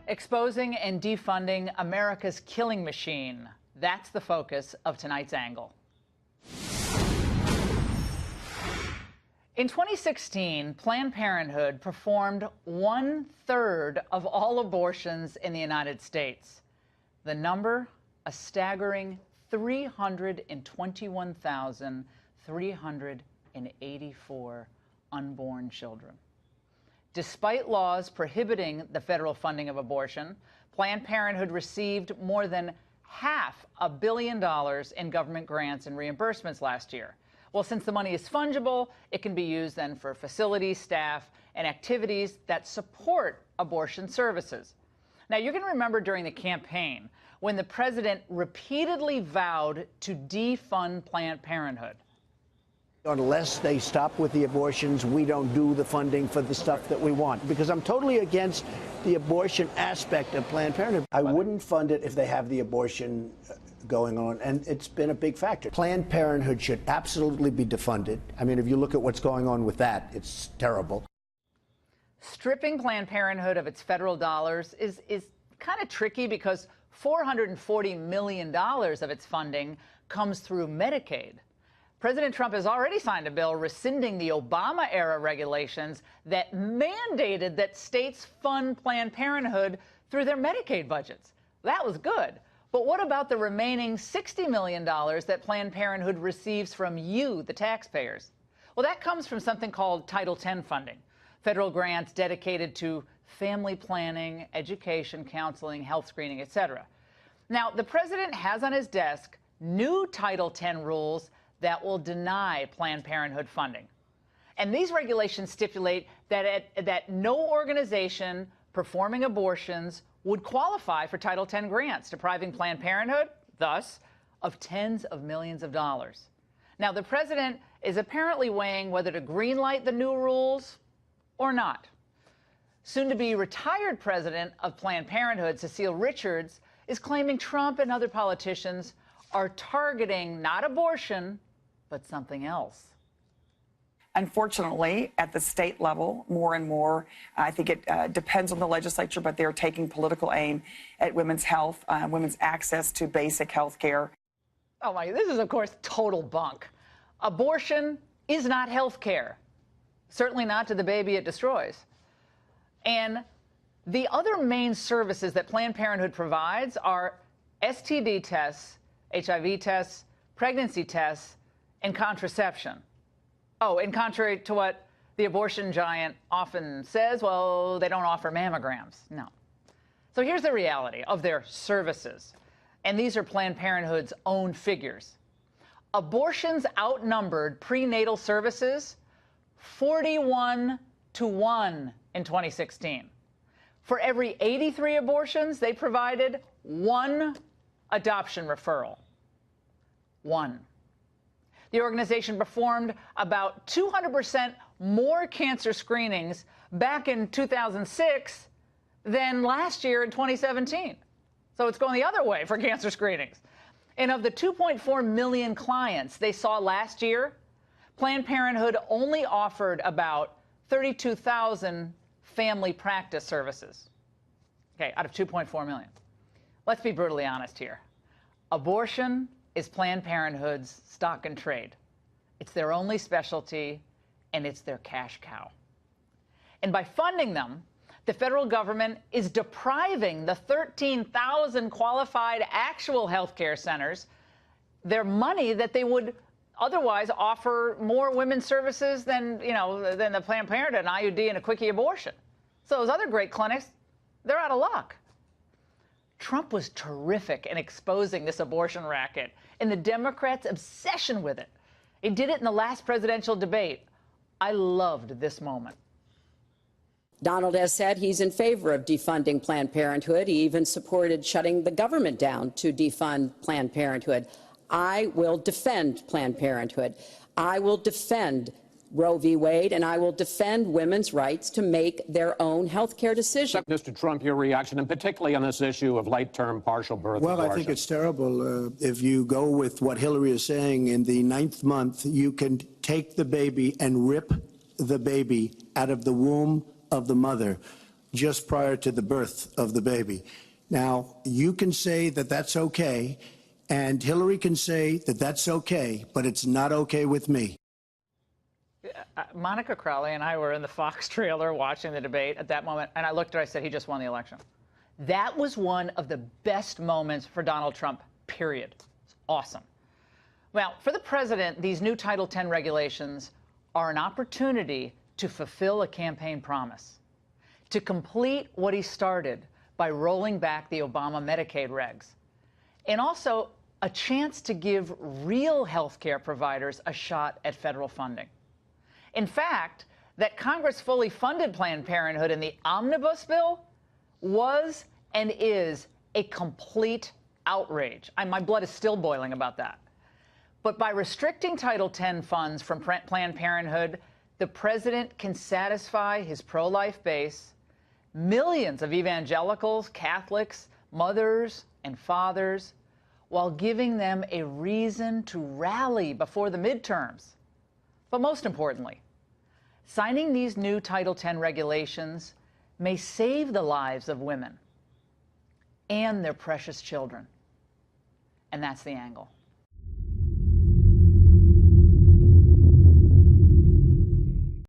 Exposing and defunding America's killing machine. That's the focus of tonight's angle. In 2016, Planned Parenthood performed 1/3 of all abortions in the United States. The number, a staggering 321,384 unborn children. Despite laws prohibiting the federal funding of abortion, Planned Parenthood received more than $500 million in government grants and reimbursements last year. Well, since the money is fungible, it can be used then for facilities, staff, and activities that support abortion services. Now, you're going to remember during the campaign when the president repeatedly vowed to defund Planned Parenthood. Unless they stop with the abortions, we don't do the funding for the stuff that we want, because I'm totally against the abortion aspect of Planned Parenthood. I wouldn't fund it if they have the abortion going on, and it's been a big factor. Planned Parenthood should absolutely be defunded. I mean, if you look at what's going on with that, it's terrible. Stripping Planned Parenthood of its federal dollars is kind of tricky because $440 million of its funding comes through Medicaid. President Trump has already signed a bill rescinding the Obama-era regulations that mandated that states fund Planned Parenthood through their Medicaid budgets. That was good. But what about the remaining $60 million that Planned Parenthood receives from you, the taxpayers? Well, that comes from something called Title X funding, federal grants dedicated to family planning, education, counseling, health screening, etc. Now, the president has on his desk new Title X rules that will deny Planned Parenthood funding. And these regulations stipulate that no organization performing abortions would qualify for Title X grants, depriving Planned Parenthood, thus, of tens of millions of dollars. Now, the president is apparently weighing whether to greenlight the new rules or not. Soon-to-be retired president of Planned Parenthood, Cecile Richards, is claiming Trump and other politicians are targeting not abortion, but something else. Unfortunately, at the state level, more and more, I think it depends on the legislature, but they're taking political aim at women's health, women's access to basic health care. Oh my, this is, of course, total bunk. Abortion is not health care, certainly not to the baby it destroys. And the other main services that Planned Parenthood provides are STD tests, HIV tests, pregnancy tests, and contraception. Oh, and contrary to what the abortion giant often says, well, they don't offer mammograms. No. So here's the reality of their services. And these are Planned Parenthood's own figures. Abortions outnumbered prenatal services 41 to 1 in 2016. For every 83 abortions, they provided 1 adoption referral. 1. The organization performed about 200% more cancer screenings back in 2006 than last year in 2017. So it's going the other way for cancer screenings. And of the 2.4 million clients they saw last year, Planned Parenthood only offered about 32,000 family practice services. Okay, out of 2.4 million. Let's be brutally honest here. Abortion is Planned Parenthood's stock and trade. It's their only specialty, and it's their cash cow. And by funding them, the federal government is depriving the 13,000 qualified actual health care centers their money that they would otherwise offer more women's services than the Planned Parenthood, an IUD, and a quickie abortion. So those other great clinics, they're out of luck. Trump was terrific in exposing this abortion racket and the Democrats' obsession with it. He did it in the last presidential debate. I loved this moment. Donald has said he's in favor of defunding Planned Parenthood. He even supported shutting the government down to defund Planned Parenthood. I will defend Planned Parenthood. I will defend Roe v. Wade, and I will defend women's rights to make their own health care decisions. Mr. Trump, your reaction, and particularly on this issue of late-term partial birth Well, abortion. I think it's terrible. If you go with what Hillary is saying, in the 9th month, you can take the baby and rip the baby out of the womb of the mother. just prior to the birth of the baby. Now, you can say that that's okay, and Hillary can say that that's okay, but it's not okay with me. Monica Crowley and I were in the Fox trailer watching the debate at that moment, and I looked at her, I said, he just won the election. That was one of the best moments for Donald Trump, period. It's awesome. Well, for the president, these new Title X regulations are an opportunity to fulfill a campaign promise, to complete what he started by rolling back the Obama Medicaid regs, and also a chance to give real health care providers a shot at federal funding. In fact, that Congress fully funded Planned Parenthood in the omnibus bill was and is a complete outrage. My blood is still boiling about that. But by restricting Title X funds from Planned Parenthood, the president can satisfy his pro-life base, millions of evangelicals, Catholics, mothers, and fathers, while giving them a reason to rally before the midterms. But most importantly, signing these new Title X regulations may save the lives of women and their precious children. And that's the angle.